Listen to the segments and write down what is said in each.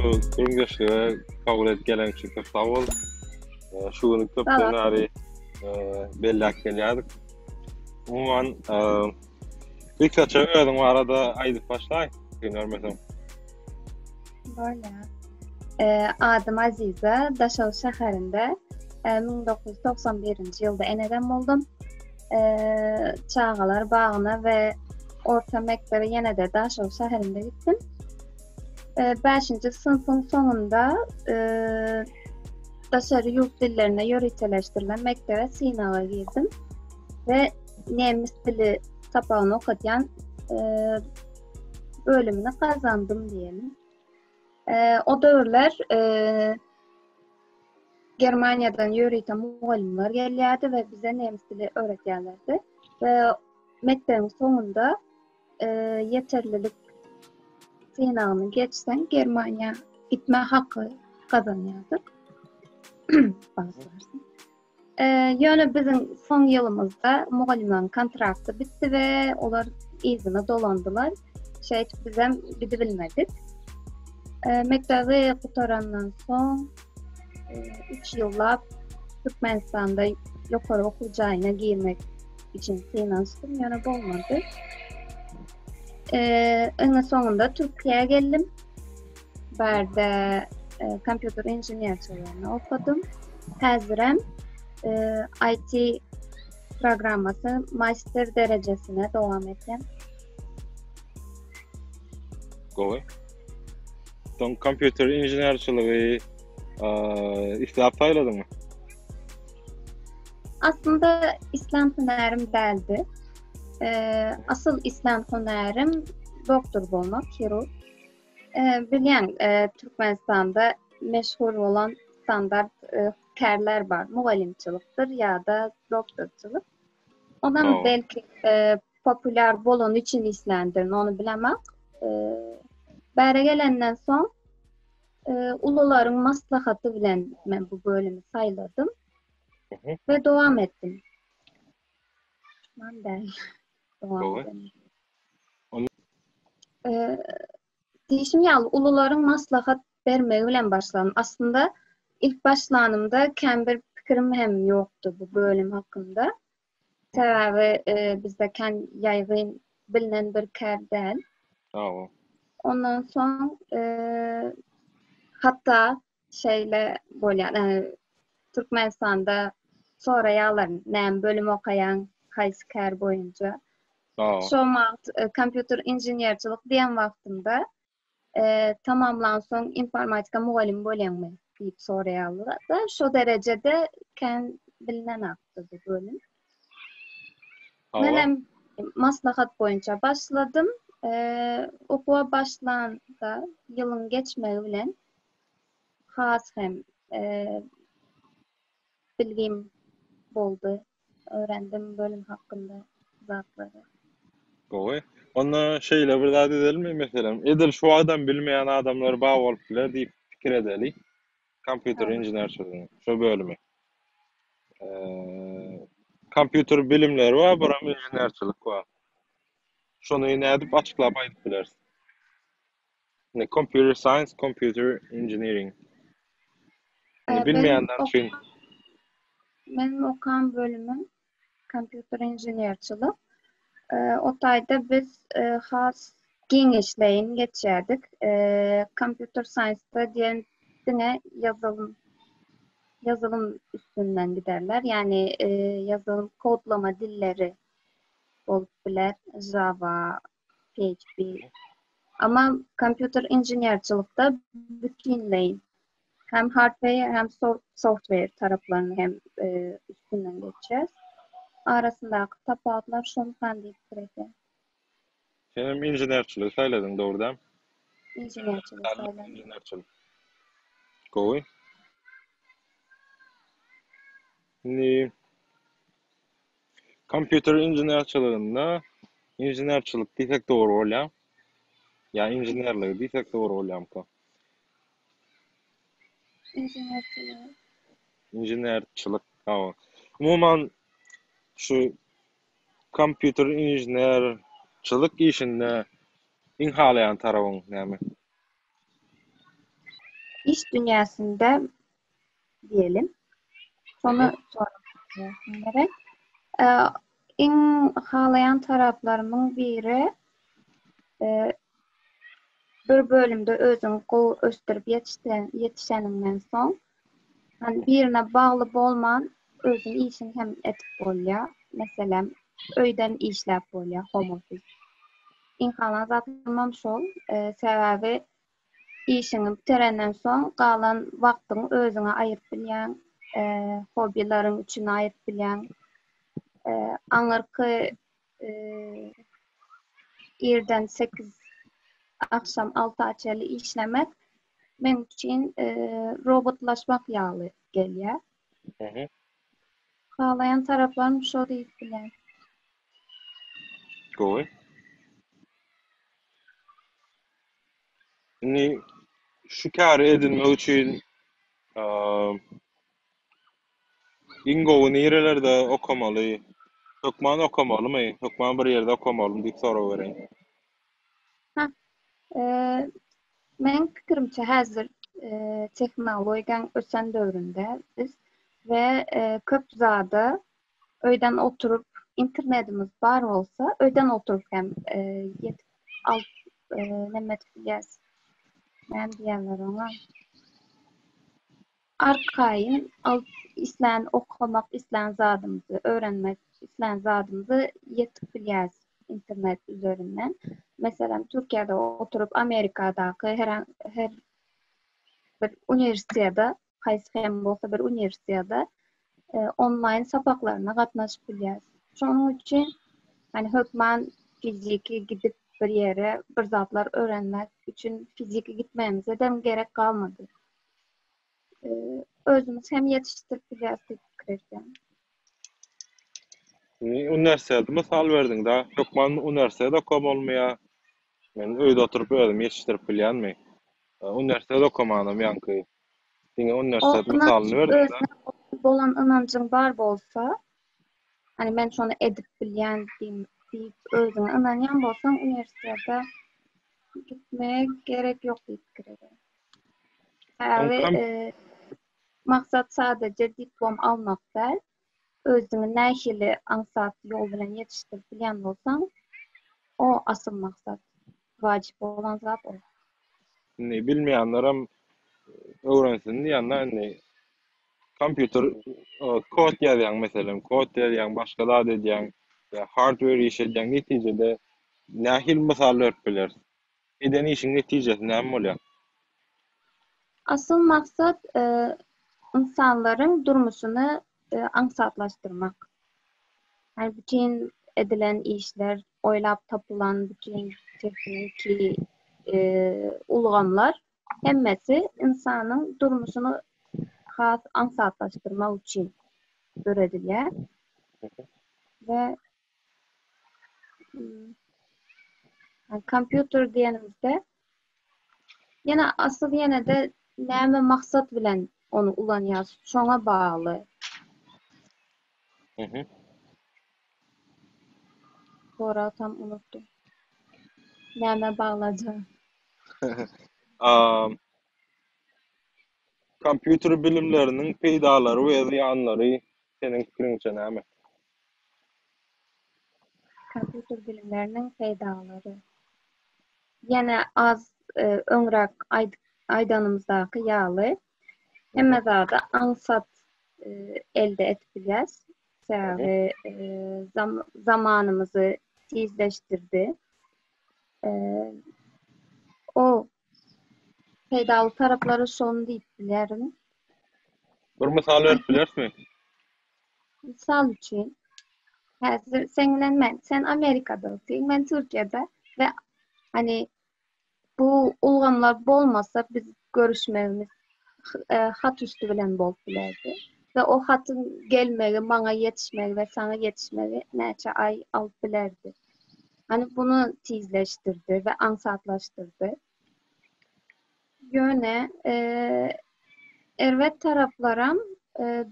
şu görüngeçliğe kabul et gelen için çok sağ ol. Şunu köpten Sağ ari bellak gelýärdik. Umuman ilk saça öýdüň arada aýdyp başlaýyn. Görmesem. Böyle. Adım Azize, Daşov şäherinde 1991-nji ýylda enedem boldum. Çağalar bagyna we orta mektebe ýene-de Daşov şäherinde gitdim. 5-nji sınıfyň soňunda daşary ýurt dillerine ýöreteleşdirilen mektebe synawa girdim ve nemis dili sapagyny okutýan bölümini kazandım diyelim. O döwürler Germaniýadan ýöreýän mugallimler gelýärdi we bize nemis dili öğretýärlerdi. Ve mektebiň soňunda yeterlilik synawyny geçsen Germaniýa gitme hakkı kazanýardyk. Ýöne biziň soň ýylymyzda mugallimlerin kontrakty bitdi we olar izine dolandylar. Bizem bidi bilmedik. Mektebi gutarandan soň 3 ýyllap Türkmenistanda ýokary okuw jaýyna girmek için synanşdym, ýöne bolmady. Öňe soňunda Türkiýe'ye geldim. Berde kompýuter inženýerçiligiňi okudum. Häzirem IT programmasy master derejesine dowam etdim. Gowy. Son kompýuter inženýerçiligi islap saýladyňmy? Aslında İslam hünerim däldi. Asıl İslam hünerim doktor bolmak, kirurg. Bilýän Türkmenistanda meşhur olan standart kärler bar. Mugallimçilikdir ýa-da doktorçylyk. Ondan belki popüler bolan için islendirin, onu bilemek. Bäre gelenden soň ulularyň maslahaty bilen men bu bölümi saýladım ve dowam etdim. Diýişim ýaly ulularyň maslahat bermegi bilen başladym. Aslında ilk başlanymda kän bir pikirim hem ýokdy bu bölüm hakynda. Sebäbi bizde kän ýaýgyn bilinen bir kär däl. Ondan soň hatta Türkmenistanda soraýarlar näme bölüm okaýan, kaýsy kär boýunça. Şo wagt kompýuter inženýerçilik diýen wagtymda tamamlan soň informatika mugallim bolýanmy diýip soraýarlar. Şo derejede kän bilinen akdy bu bölüm. Men maslahat boýunça başladym. Okuwa başlanda ýylyň geçmegi bilen has hem bilgim boldy. Öğrendim bölüm hakkında zatlary. Gowy. Onda şeýle bir zat edelimmi meselem? Edil şu adam bilmeýän adamlar bag bolup biler diýip pikir edeli. Kompýuter inženýerçiligi, şo bölümi. Kompýuter bilimleri var, biram inženýerçilik var. Şonu nädip açyklap aýdyp bilersiň? Computer science, computer engineering. Bilmeýänler üçin. Benim okan bölümüm kompýuter inženýerçilik. O taýda biz has giňeşleýin geçýärdik. Computer science'da diýene yazılım üstünden giderler. Yani yazılım kodlama dilleri bolup biler. Java, PHP. Ama kompýuter inženýerçilikde bütünleýin hem hardware hem software taraplarını hem üstünden geçeceğiz. Arasındaki tapawutlar şonu diýip durýar. Sen inženýerçilik saýladyň dogrudan? Inženýerçilik saýladyň. Gowy. Kompýuter inženýerçiliginde inženýerçilik diýsek dogry bolýar. Ya inženýerlik diýsek dogry bolýarmy? Inženýerçilik. Umuman şu kompýuter inženýerçilik işinde iň halaýan tarabyň näme? iş dünyasında diyelim. Sonra gerek. En halayan taraflarımın biri bir bölümde özün gol östürüp yetişeninden son hani birine bağlı bolman özün işin hem etip bolya. Mesela öyden işlep bolya, home office. İnsanlar zaten şol, sebebi işini bitirenden son kalan vaktini özüne ayırıp bilyen, hobilerin için ayırıp bilyen, anlarki yerden 8 akşam 6 açarlı işlemek benim için robotlaşmak yağlı geliyor. Kalayan taraflarım şu değil bilen. Goy. Ni şu kâr edinme için ingo nerelerde okumalı? Hukman okumalı mı? Hukman bir yerde okumalı mı? Dik soru vereyim. Men pikirimçe hazır teknolojiýaň ösen döwründe biz ve köp zada öýden oturup internetimiz bar bolsa öýden oturup hem yetip al nemet bilýäs. Men diýerler oňa. Arkaýyn al islen okumak, islen zadymyzy öğrenmek, islen zadymyzy yetip bilýäs internet üzerinden. Mesela Türkiye'de oturup Amerika'daki her bir üniversitede, haýsy hem bolsa bir üniversitede online sapaklaryna gatnaşyp bilýäs. Şonuň üçin hani hökman fiziki gidip bir ýere bir zatlar öğrenmek üçin fiziki gitmemize dem gerek kalmadı. Özümüz hem yetiştirip bilýäs diýip pikirleşdim. Üniversitede misal verdin da, hukman üniversitede okum olmaya, men öýde oturup özüm yetiştirip bilýänmi? Üniversitede okumanam ýanky. Diňe O üniversitet inanç misalyny verdin da. özüne bolan inancың bar bolsa, hani men şonu edip bilýän diýip özüňe inanýan bolsaň üniversitede gitmeye gerek yok diýip pikirleşdim. Häzir maksat sadece diplom almak değil, özüňi nähili ansat ýol bilen yetiştirip bilýän bolsaň, o asıl maksat, wajyp bolan zat o. Ne bilmeýänlerim öwrensin diýende ne kompýuter kod ýazýan meselem, kod ýazýan, başga zat edýän, hardware iş edýän netijede nähil mysal berip biler. Eden işin netijesi näme bolýar? Asıl maksat insanların durmuşunu ansatlaştırmak. Yani bütün edilen işler, oylap tapılan bütün tekniki ulgamlar hemmesi insanın durmuşunu has ansatlaştırmak için öğretiliyor. Ve yani kompüter diyenimizde yine asıl yine de näme maksat bilen onu ulanýar, şoňa bağlı. Sonra tam unuttum. Näme bağlajak? Kompýuter bilimleriniň peýdalary we ziýanlary seniň pikiriňçe näme? Kompüter bilimlerinin peýdalary. Yine az öňrek aýdanymyzdaky ýaly. Hemme zada ansat elde etip bilýäs. Sebäbi zamanymyzy tizleşdirdi. O peýdaly taraplary şonu diýip bilerim. Bir misal berip bilersmi? Misal üçin, häzir sen bilen sen Amerikada otyň, men Türkiýede ve hani bu ulgamlar bolmasa biz görüşmegimiz hat üstü bilen bolup bilerdi. Ve o hatın gelmegi, maňa yetişmegi ve sana yetişmegi näçe ay alıp bilerdi. Hani bunu tizleştirdi ve ansatlaştırdı. Yöne erwet taraflaram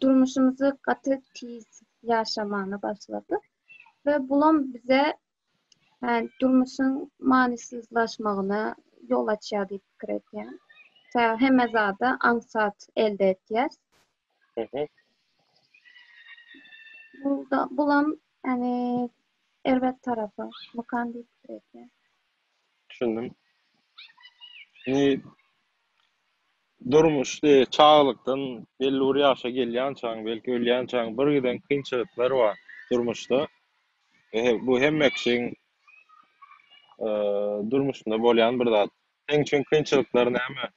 durmuşumuzu gaty tiz ýaşamany başlady. Ve bulam bize yani durmuşun manisizlaşmagyna yol açýar diýip pikir etýän. hemme zada ansat elde etýäs. Bulam yani elbet tarafı mukandip etýär. Düşündüm. Durmuş çağlykdan belli bir ýaşa gelýän çaň, belki ölýän çaň bir giden kynçylyklar bar durmuşda. Bu hemme kişiň durmuşunda bolýan bir zat. Seň üçin kynçylyklar näme?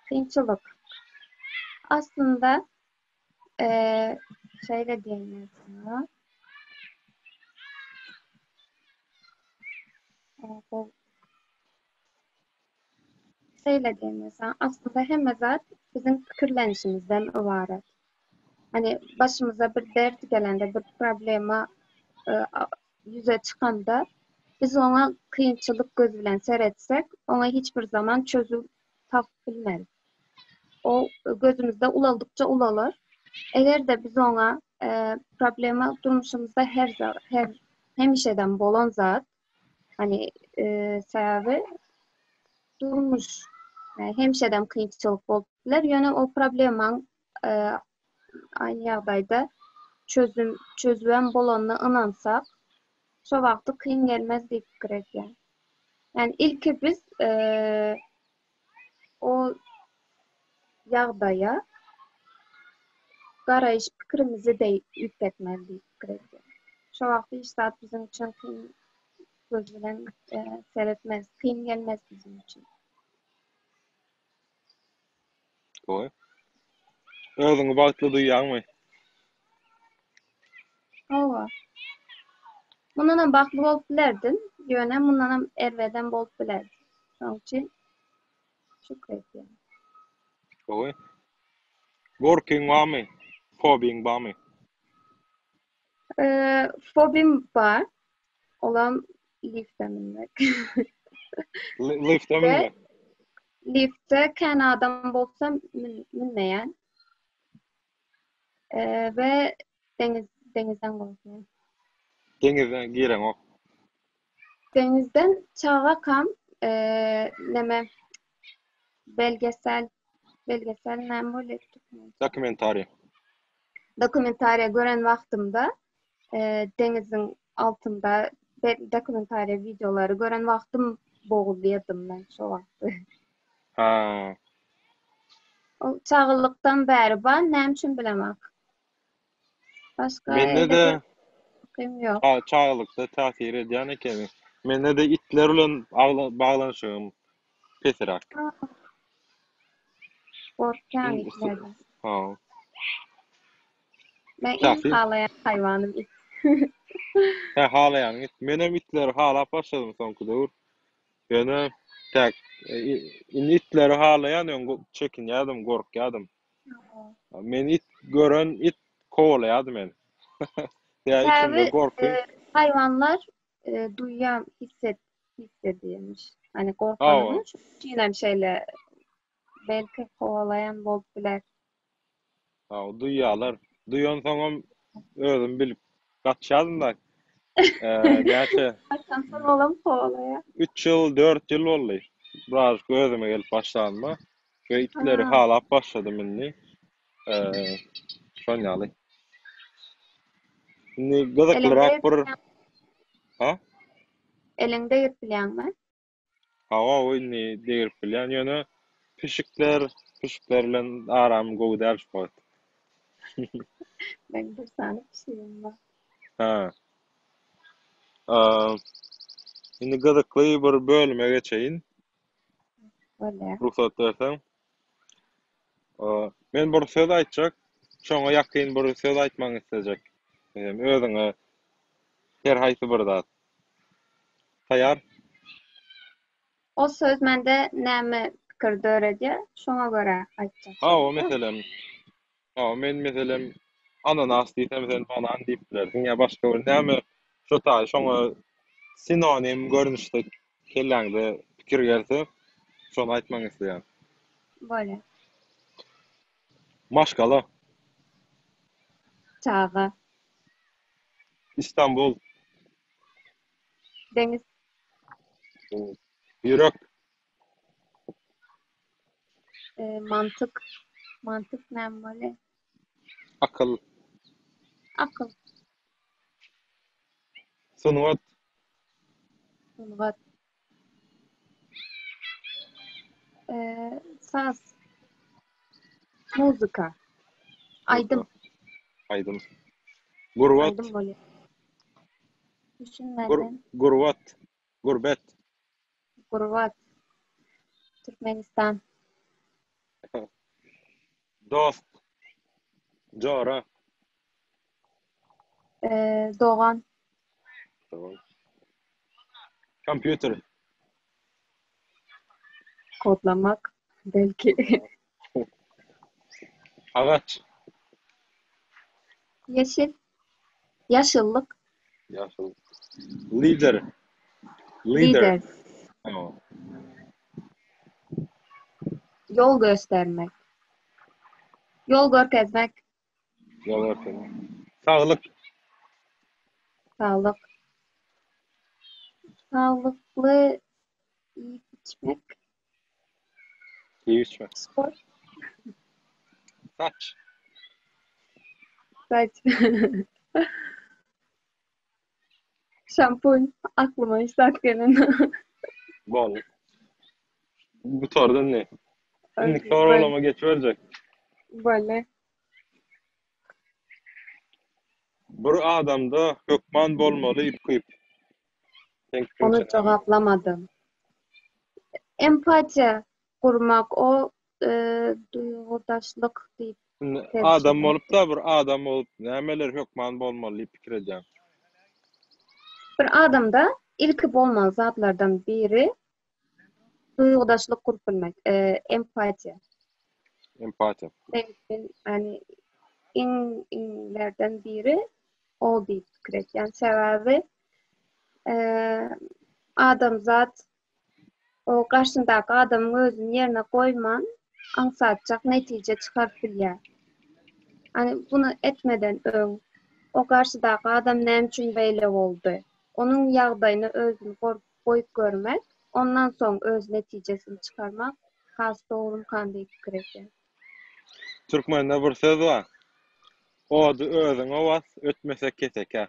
Kıyımçılık. Aslında şöyle diyeyim sana. Şöyle diyeyim sana. Aslında hem zat bizim fikirlenişimizden ibaret. Hani başımıza bir dert gelende, bir problema yüze çıkanda biz ona kıyımçılık göz bilen seyretsek ona hiçbir zaman çözüm bilmez. O gözümüzde ulaldıkça ulalır. Eğer de biz ona problema durmuşumuzda her hemişeden bolan zat hani sebebi durmuş hemişeden kıyınçılık boldular. Yani o probleman aynı ýagdaýda çözülen bolanına inansak şu wagty kıyın gelmez diýip pikir edýär. Yani ilki biz o ýagdaýa garaýyş pikirimizi de ýükletmeli diýip pikir edýär. Şu wagty hiç zat bizim üçin kıyın göz bilen seyretmez, kıyın gelmez bizim için. Oy. Özüňi bagtly duýýarmy? Owa. Mundan bakly bolup bilerdim. Ýöne mundan erweden bolup bilerdim. Şoň üçin şükür edýär. Oy. Working barmy? Fobiň barmy? Fobim bar. Olam lifte minmek. Lifte minmek? Lifte kän adam bolsam minmeýän. Ve denizden korkmuyorum. Denizden giren o. Denizden çağa kam neme belgesel näme bolypdy? Dokumentariýa gören wagtymda denizin altında dokumentariýa videolary gören wagtym bogulýardym ben şo wagty. Ha. O çağlykdan bäri bar, näme üçin bilemek. Başga Mende de yok. çağlykda täsir edýän eken. Mende de itler bilen baglanyşym pesrak. Korkýan itlerden. Ha. Ben en halayan hayvanım it. Halayan it. Menem itleri halap başladym soňky dur. Ýöne tak itleri halayan çekinýärdim, gorkýardym. Men it gören it kowaladym men. Ya içimde korku. Hayvanlar duyan hissediyormuş. Hani korkanmış. Çiğnem şeyle belki kovalayan boldular. Duyýarlar. Duyan soňam özüm bilip gaçýardym da. Näçe? Kaçan olam kovalaya. 3 ýyl, 4 ýyl boldy. Biraz gözüme gelip başlanma. Ve itleri halap başladım inni. Şonýaly. Ni gıdıklırak bir... Ha? Elinde yırtılyanlar. O inni deyip bilýän ýöne pişiklerle aram gowdar şoýt. Ben bir sany pişirim var. Ha. Indi gıdıkly bir bölüme geçeýin. Öyle. Ruhsat berseň. Men bir söz aýtjak, şoňa ýakyn bir söz aýtmagy istajak. Özüňe her haýsy bir zat. Taýar. O söz mende näme pikir döredýär, şoňa göre aýtjak. O meselem. Men meselem ananas diýsem sen banan diýip bilerdiň ýa başga bir näme şo taý şoňa sinonim görnüşde kelläňde pikir gelse şonu aýtmagy isleýär. Böyle. Maşgala. Çağa. İstanbul. Deniz. Ýürek. Mantık. Mantık ne böyle? Akıl. Akıl. Sunwat. Lügat. Saz. Muzika. Aydım. Aydın. Gurvat. Aydım böyle. Düşünmeden. Gurvat. Gurbet. Gurvat. Türkmenistan. Dost. Jara. Doğan. Tamam. Computer. Kodlamak. Belki. Ağaç. Yeşil. Yaşıllık. Yaşıl. Lider. Leader. Lider. Tamam. Yol göstermek. Yol görkezmek. Yol ortamı. Sağlık. Sağlık. Sağlıklı yiyip içmek. İyi içme. Spor. Saç. Saç. Şampuan. Aklıma hiç saat gelen. Bol. Bu torda ne? Şimdi Böyle. sorulama geçiverecek. Böyle. Bir adamda hökman bolmaly ip. Sen Onu kimsen abi? cevaplamadım. Empati kurmak o duygudaşlık deyip Şimdi adam sevişmek. olup da bir adam olup nämeler hökman bolmaly pikir edýän. Bir adamda ilk olmayan zatlardan biri duygudaşlık kurup bilmek. Empati. Empati. Yani inlerden biri o deyip fikir etken. Sebebi adam zat o karşındaki adamın özünün yerine koyman ansatacak netice çıkarıp bilýär. Hani bunu etmeden ön o karşıdaki adam ne için beýle boldy? Onun ýagdaýyny özüni goýup görmek, ondan soň öz netijesini çıkarmak has doğrum kandy pikir etken. Türkmende bir söz var. Odu özüň owas ötmese keseke.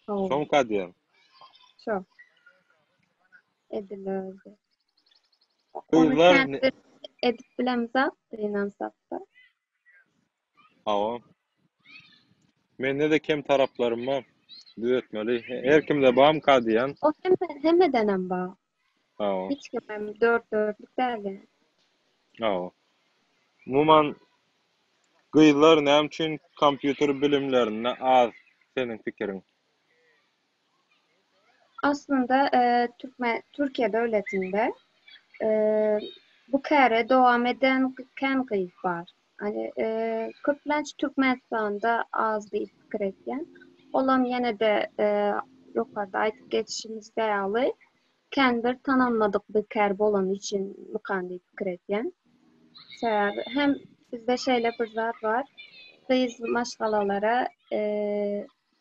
Oh, Şoň kadýan. şu edilördü. Onu Kızlar kendi edip bilen zat inansak da. Awa. Mende de kem taraplarym bar. Düzeltmeli. Her kimde bam kadýan. O hemmeden ba. Awa. Hiç kimem dörtlük derdi. Awa. Muman gyzlar näme üçin kompýuter bilimlerine az senin pikiriň? Aslında Türkiye devletinde bu kere devam eden kıyık var. Hani Kırklanç Türkmenistan'da az bir fikir etken. Olam yine de yukarıda aytıp geçişimiz dayalı kendir tanınmadık bir kerb olan için mukandi fikir etken. Sebebi hem bizde şeyle bir zat var. Biz maşgalalara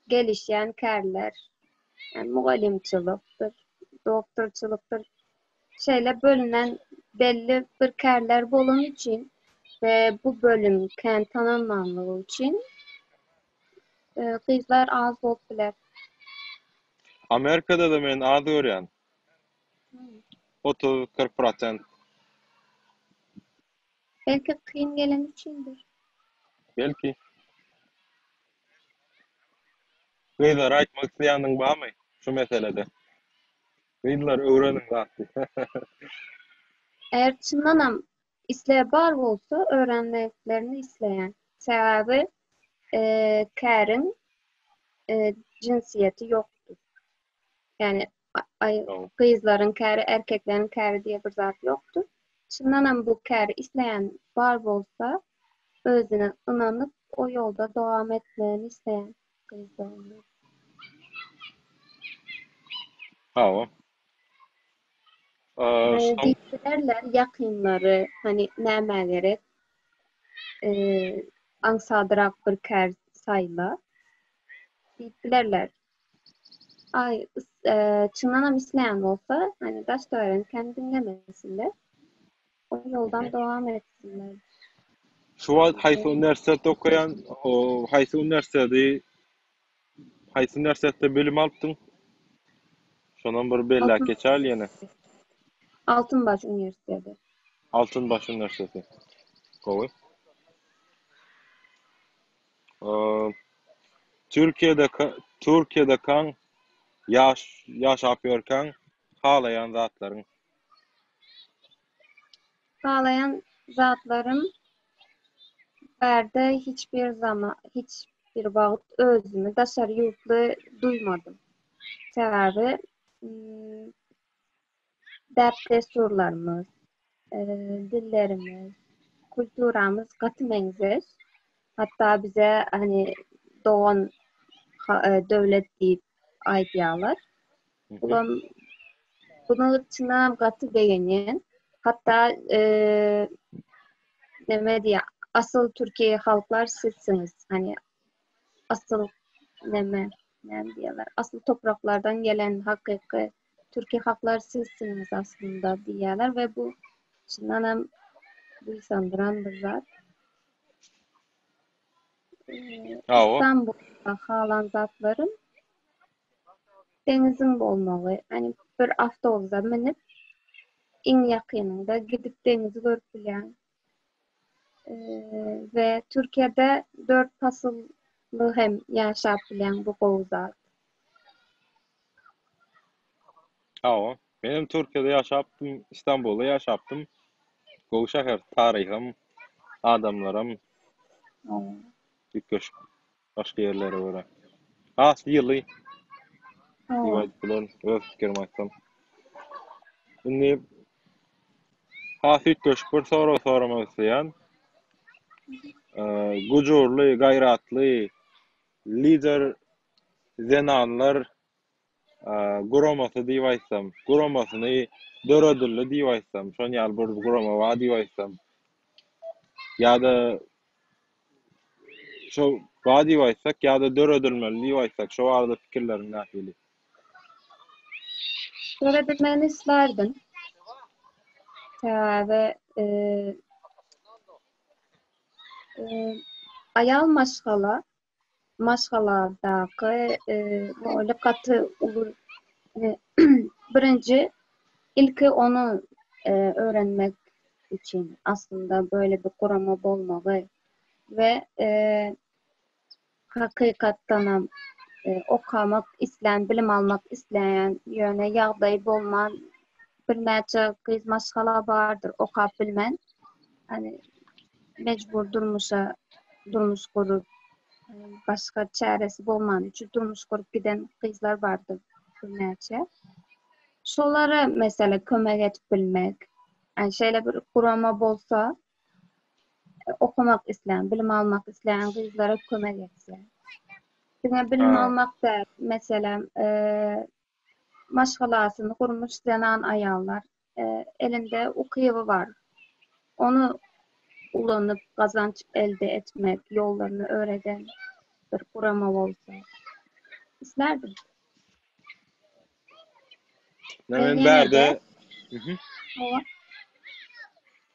gelişen kerler, yani mugallimçılıktır, doktorçılıktır, şeyle bölünen belli bir kerler bolun için ve bu bölüm kendi tanınmanlığı için kızlar az bolup biler. Amerikada da men az görýän. 30-40%. Belki kıyım gelen içindir. Belki. Gyzlar aýtmak isleýäniň barmy şu meselede? Gyzlar öwrenin wagty. Eğer çınlanam isleýe bar bolsa öğrenmeklerini isleyen. Sebebi kärin cinsiyeti yoktur. Yani kızların käri, erkeklerin käri diye bir zat yoktur. Çınlanam bu käri isleyen bar bolsa özüne inanıp o yolda devam etmeni isteyen kızlar. Awa. Diklerler yakınları hani nämeleri ansadırak bir kär sayla diklerler. Ay çınlanam isleyen olsa hani daş da öğren kendi dinlemesinler. O o yoldan devam etsinler. Şu wagt haýsy üniversitetde okuyan, haýsy üniversitede bilim alypdyň? Şondan bir bellek Altın, geçer ýene. Altınbaş Üniversitesi. Altınbaş Üniversitesi. Gowy. Türkiýede kaň ýaşap ýörkäň halaýan zatlaryň. Sağlayan zatlarım berde hiçbir zaman, hiçbir vaqt özümü daşary ýurtly duymadım. Sebäbi däpdesurlarymyz, dillerimiz, kulturamız gaty meňzeş. Hatta bize hani doğan döwlet diýip aýdýarlar. Ulan bunu çynam gaty beýenýän. Hatta neme diýär, asıl Türkiye halklar sizsiniz. Hani asıl neme diýerler, asıl topraklardan gelen hakyky Türkiye halklar sizsiniz aslında diýerler ve bu çyndan hem duýsandyran bir zat. İstanbul'da halan zatlarım denizin bolmagy, hani bir avtobusa minip iň ýakynynda gidip denizi görüp bilýän. Ve Türkiye'de 4 fasıllı hem yaşap bilen bu gowzat. Benim Türkiye'de yaşaptım, İstanbul'da yaşaptım. Gowy şäher, taryhym, adamlarym, ýetmiş başga ýerlere görä. Asly ýyly. Diýip bilen öz pikirimi aýtsam. Indi hasyt bir soramak isleýän. Gujurly, gaýratly, lider zenanlar guramasy diýip aýtsam, guramasyny döredildi diýip aýtsam, şol ýaly bir gurama bar diýip aýtsam. Ýa-da şo bar diýip aýtsak, ýa-da döredilmeli diýip aýtsak, şo arada pikirlerim nähili? Döredilmeli islerdim. Ve ayal maşgalardaky böyle katı olur. Birinci ilki onu öğrenmek için aslında böyle bir kurama bolmagy ve hakykatdan okamak isleyen, bilim almak isleyen ýöne ýagdaý bolman bir näçe gyz maşgala bardır. Okap bilmen, hani mecbur durmuş kurup başka çaresi bolman üçin durmuş kurup giden gyzlar bardır bir näçe. Şolara mesela kömek etip bilmek, yani şeýle bir kurama bolsa, okumak isleyen, bilim almak isleyen gyzlara kömek etse. Diňe bilim almak da mesela maşgalasyny gurmuş zenan aýallar, elinde ukyby var. Onu ulanyp gazanç elde etmek, ýollaryny öğreden bir kurama bolsa islerdim. Men berde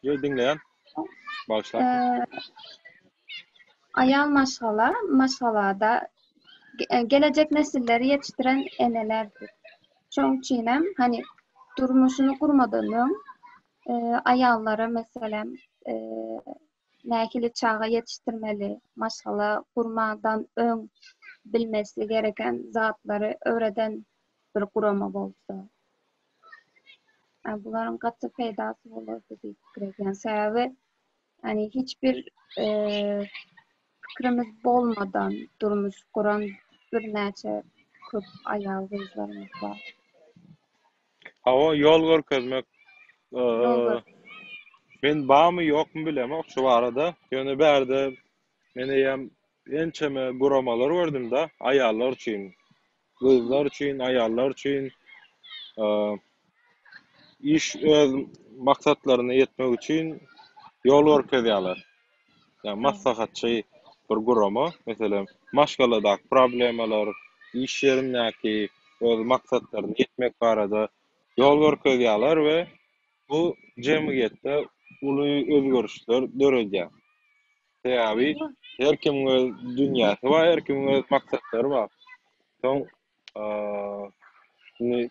dinleyen ayal maşgalada gelecek nesilleri yetiştiren enelerdir. Çoňçinem hani durmuşunu kurmadan ayallara mesela näkili çağa yetiştirmeli, maşgala kurmadan öň bilmesi gereken zatlary öğreden bir kurama bolsa. Buların gaty peýdasy bolardy diýip pikirleýän. Sebäbi hani hiçbir fikrimiz bolmadan durmuş kuran bir näçe köp aýal gyzlarymyz bar. Ýol görkezmek. Men bamy ýokmy bilemok şu arada. Ýöne berde meneýem ençeme guramalar gördüm da aýallar üçin, gyzlar üçin, aýallar üçin iş öz maksatlaryna ýetmek üçin ýol görkezýärler. Yani maslahatçı bir gurama, mesela maşgaladaky problemalar, iş yerindäki öz maksatlaryna ýetmek barada ýol görkezýärler we bu jemgyýetde uly özgörüşler döredýär. Sebäbi her kimiň öz dünýäsi bar, her kimiň öz maksatlary bar. Soň ni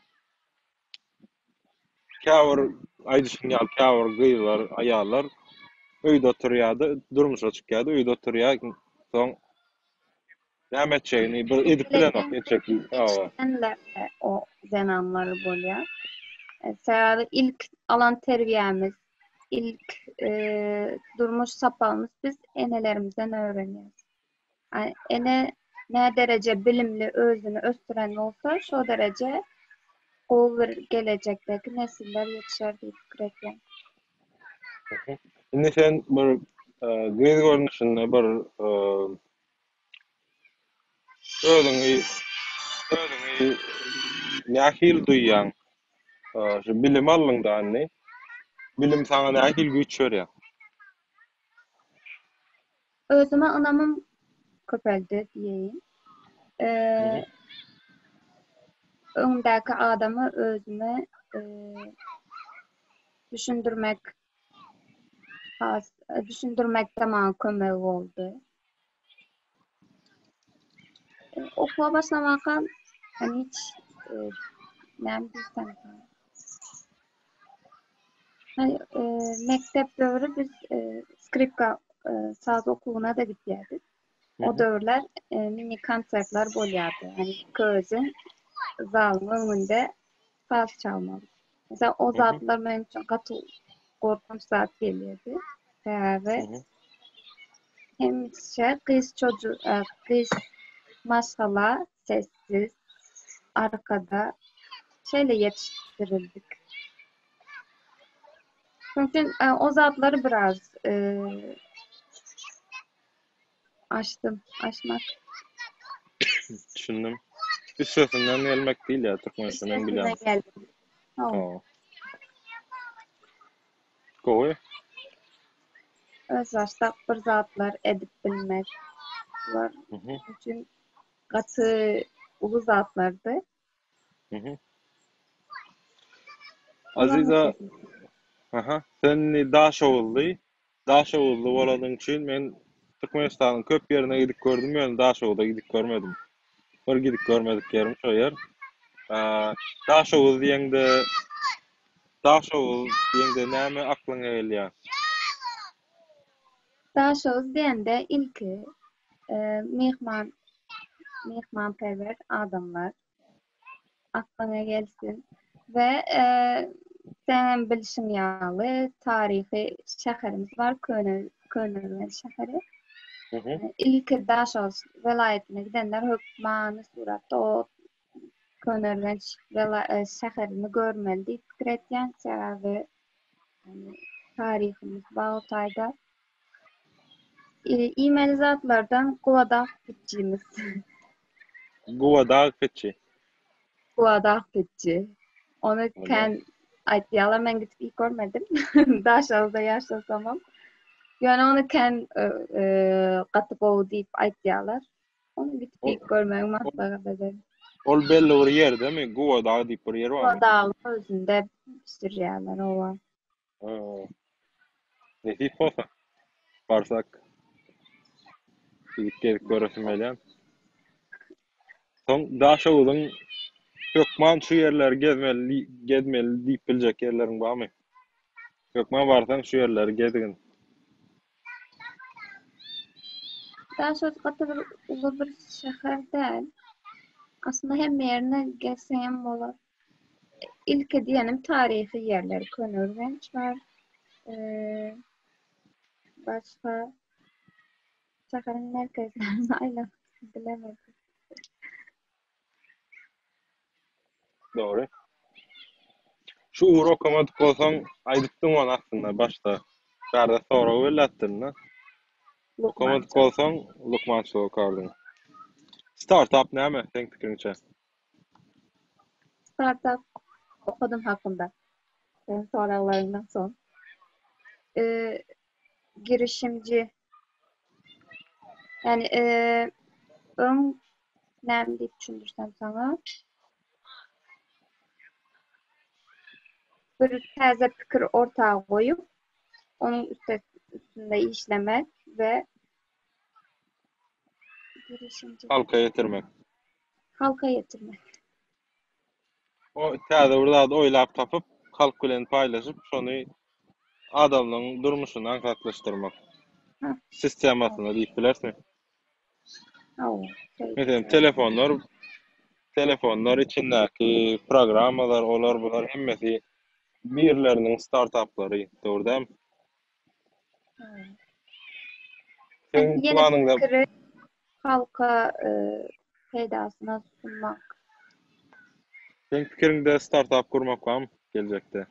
käwir aýdyşyň ýaly käwir gyýlar, aýallar öýde oturýardy, durmuşa çykýardy, öýde oturýar. Soň näme etjegini bir edip bilenok etjekdi. Enler o zenanları bolýar. Sebäbi ilk alan terbiyemiz, ilk durmuş sapalımız biz enelerimizden öğreniyoruz. Yani ene ne derece bilimli özünü östüren olsa şu derece olur gelecekteki nesiller yetişer diye fikir ediyorum. Indi sen bir göz görnüşinde bir özüňi nähil duýýan şu bilim alyndanny bilim sana nähil güç berýär. Özüme anamım köpeldi diyeyim. Öndeki adamı özüme düşündürmekte bana kömek oldu. Okula başlamadan hani hiç ne bilsem hani mektep dövrü biz skripka saz okuluna da gitiyorduk. O dövrler mini konsertler bolýardy. Yani közün zalın önünde saz çalmalı. Mesela o zatlar benim için katı korkunç zat gelirdi. Ve hem kız maşallah sessiz arkada şeyle yetiştirildik. Çünkü o zatları biraz aşmak. Düşündüm. Bir sözünden gelmek değil ya, Türkmenistan'dan bilen. Geldim. Koy. Öz başta bir zatlar edip bilmek var. Çünkü katı ulu zatlardı. Aziza, sen Daşowully boladyň üçin men Türkmenistanyň köp ýerine gidip gördüm, ýöne Daşowulda gidip görmedim. Bir gidip görmedik ýerim şo ýer. Daşowul diýende näme aklyňa gelýär? Daşowul diýende ilki mehmanperver adamlar aklyňa gelsin ve sen bilişim ýaly tarihi şäherimiz var, Könörgen şäheri. İlki Daşowul welaýatyna gidenler hökmany suratda o Könörgen şäherini görmeli diýip pikir etýän, sebäbi tarihimiz Bagtaýda İmeli zatlardan Guwadag gitjimiz. Guwadag gitji. Guwadag gitji. Onu aýtýarlar, men gidip hiç görmedim. Daşowulda ýaşasamam. Yani onu gaty gowy diýip aýtýarlar. Onu gidip hiç görmegim maslahat ederim. Ol belli bir ýer demi? Guwadag diýip bir ýer barmy? Guwadag özünde sürýärler owa. Nesip bolsa? Barsak gidip göresim gelýär. Soň Daşowulyň Hökman şu ýerleri gezmeli diýip biljek ýerleriň barmy? Hökman barsaň şu ýerleri gezgin. Daşowul gaty bir uly bir şäher däl. Aslında hem yerine gezsem bolar. İlki diýenim tarihi ýerler, Könörgen var. Başka şäheriň merkezlerini aýlap bilemedim. Doğru. Şu uğur okumadık bolsaň aýdypdyň onu aslında başta. Bärde sonra öwretdiň da. Okumadyk bolsaň Lukmançylyk okardyň. Startup näme seň pikiriňçe? Startup okudum hakkında. Senin sorularından son. Girişimci. Yani ön näme diýip düşündürsem sana. Bir täze pikir ortağa goýup onun üstünde işlemek ve halka getirmek. Halka getirmek. O täze burada oylap tapıp halk bilen paylaşıp şonu adamların durmuşunu ankatlaştırmak. Sistemasını diýip bilersiň. Mesela telefonlar içindäki programmalar, olar bular hemmesi birleriniň startuplary, dogry. Sen Yeni planında fikri halka peýdasyna sunmak. sen pikirinde startup kurmak barmy gelecekde?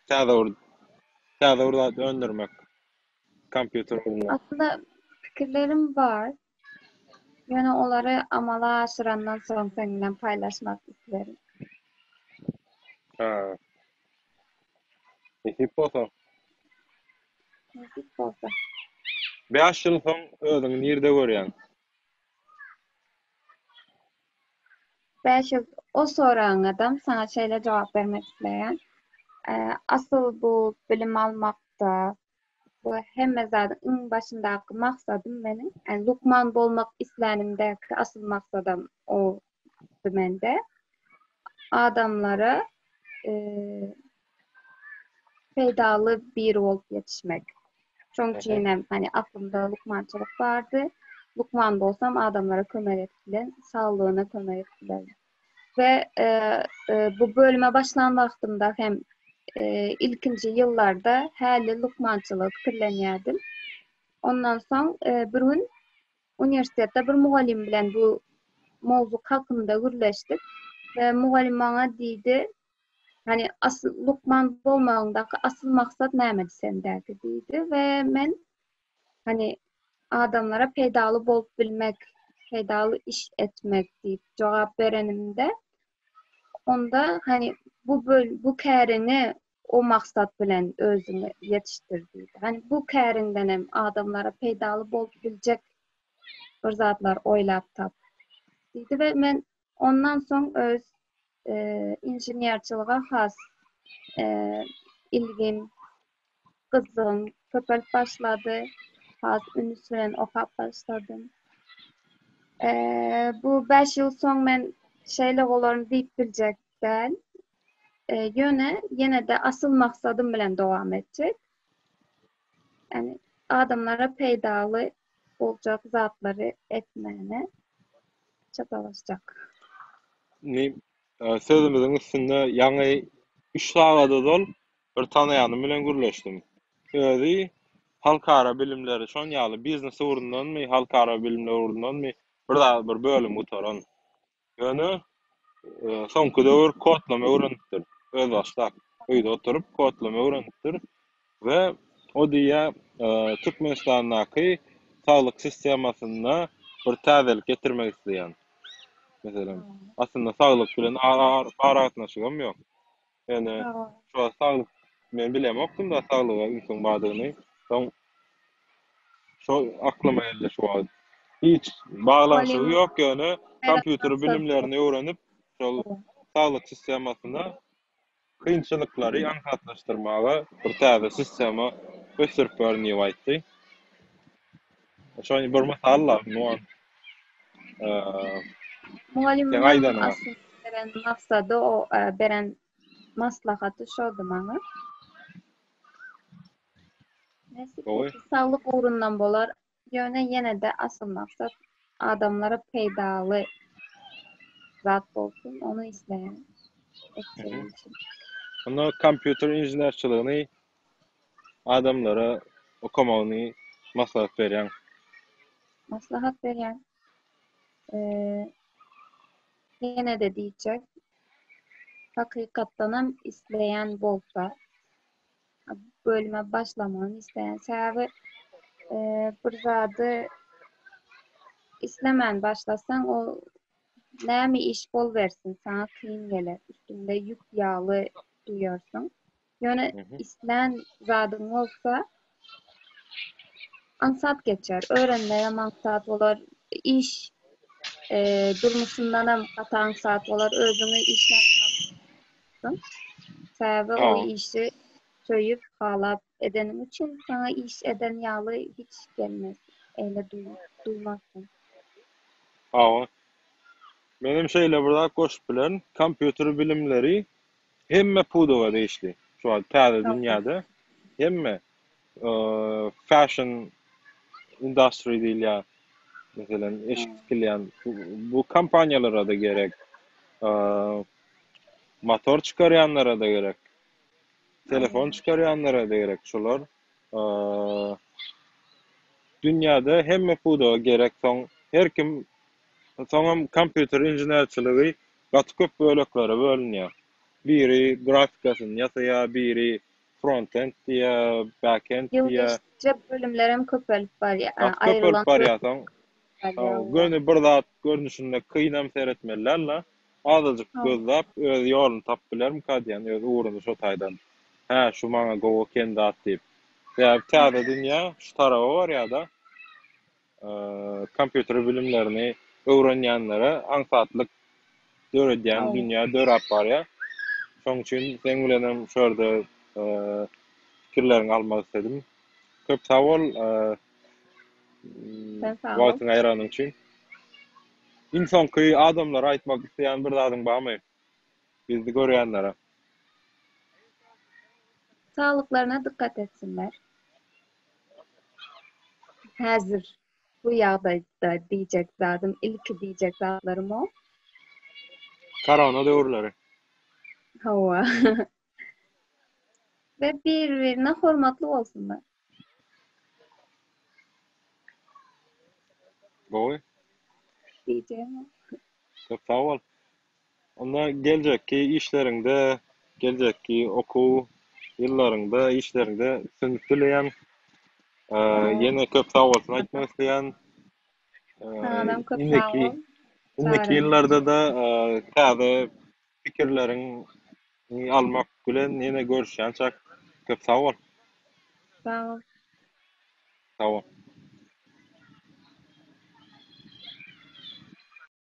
Täze urda döndürmek. Kompýuter oyunu. Aslında fikirlerim var. Yani onları amala aşırandan sonra seninle paylaşmak isterim. Ha. Hip olsa. Nasip olsa. 5 ýyl soň özüňi nirde görýän? 5 yıl o soran adam sana şeyle cevap vermek isteyen. Asıl bu bilim almakta, bu hemme zaten en başındaki maksadım benim. Yani Lukman bolmak islenimdeki asıl maksadım o mende. Adamlara faydalı bir olup yetişmek. Çünkü yine hani aklımda Lukmançılık vardı. Lukman da olsam adamlara kömek ettiler, sağlığına kömek ettiler. Ve bu bölüme başlan vaxtımda hem ilkinci yıllarda həli Lukmançılık kirlenýärdim. Ondan soň bir gün üniversitede bir mugallim bilen bu mowzu hakynda gürleşdik ve mugallim bana diýdi, hani asıl Lukman bolmagyňdaky asıl maksat näme sendäki diýdi ve men hani adamlara peýdaly bolup bilmek, peýdaly iş etmek diýip jogap berenimde onda hani bu kärini o maksat bilen özüni yetiştirdi. Hani bu kärinden hem adamlara peýdaly bolup biljek bir zatlar oýlap tap diýdi ve men ondan soň öz inženýerçiliga has ilgim, gyzygym köpelip başlady. Has üns bilen okap başladym. Bu 5 ýyl soň men şeýle bolaryn diýip biljek däl. Yine de asıl maksadım bilen devam edecek. Yani adamlara peýdaly boljak zatları etmene çabalaşacak. Sözümüzün üstünde ýaňy 3 sagada dol bir tanaýanym bilen gürleşdim. Özü halkara bilimleri şon ýaly biznes urundanmy, halkara bilimler urundanmy bir bölüm gutaran. Ýöne soňky döwür kodlama öwrenipdir. Öz başda öýde oturup kodlama öwrenipdir we o diýe Türkmenistandaky saglyk sistemasyna bir täzelik getirmek isleýän. Mesela aslında saglyk bilen aragatnaşygam ýok. Yani şu saglyk men bilemokdum da saglyga insan badygyny. Soň şu aklyma geldi şu an. Hiç bağlanşygy ýok ýöne kompýuter bilimlerini öwrenip şol saglyk sistemasyna kynçylyklary aňatlaşdyrmaga bir täze sistema ösürip berýän aýtdy. Şoň bir masalla nuan Mugallimden aslında beren maksadı o beren maslahaty şoldy maňa. Sağlık uğrundan bolar. Yine de asıl maksat adamlara peýdaly zat bolsun, onu isleýän. Onu kompýuter inženýerçiligiňi adamlara okamagyny maslahat berýän. Maslahat berýän. Yine de diýjek, hakykatdanam isleýän bolsa, bölüme başlamagyny isleýän sebäbi bir zady islemän başlasaň o näme iş bolbersin, sana kyn geler, üstünde yük ýaly duýarsyň. Ýöne islen zadyň bolsa ansat geçer, öğrenmeye maksat bolar, iş durmuşundanam atan saat bolar, özüňi işläp sebäbi o işi söyüp halap edenim için sana iş eden ýaly hiç gelmez. Eyle duymazsın. Awa. Benim şeýle burada goşup bilen kompýuter bilimleri hemme pudowa değişti. Şu an täze dünýäde hemme fashion industry diýilýär. Mesela eşik tikilýän bu kampanyalara da gerek. Motor çıkaryanlara da gerek. Telefon çıkaryanlara da gerek şolar. Dünýäde hemme pudowa gerek soň her kim soňam kompýuter inženerçiligi gaty köp böleklere bölünýär. Biri grafikasyny ýasaýar, biri frontend diýär, backend diýär. Yıldıçça bölümlerim köpelip var ya, Köp bölüp ayrılan barýarsaň, göni bir zat görnüşinde kynam seretmelerle azyjyk gözläp öz ýolunu tapyp bilerim kadýan, öz uğruny şo taýdan. Ha, şu maňa gowy kendat diýip. Ýa täze dünýä şu taraba bar ýa-da kompýuter bilimlerini öwrenýänlere aňsatlyk döredýän dünýä dörap barýar. Şoň üçin seň bilenem şurada fikirlerini almak istedim. Köp sag bol. Sen sağ ol. Wagtyňy aýranyň üçin. İnsanky adamlara aýtmak isleýän bir zadyň barmy? Bizi görýänlere. Sağlıklarına dikkat etsinler. Hazır bu ýagdaýda diýjek zadym, ilki diýjek zatlarym o. Korona döwürleri. Hawa. Ve bir-birine hormatly bolsunlar. Gowy. Diýjem. Köp sag bol. Onda geljekki işleriňde, geljekki okuw ýyllaryňda, işlerinde sünnütleýän ýene köp sag bolsun aýtmak isleýän Sanam köp sağ indiki ol. indiki ýyllarda da täze pikirleriň almak bilen ýene görüşýän çak köp sag bol. Sağ ol. Sag bol.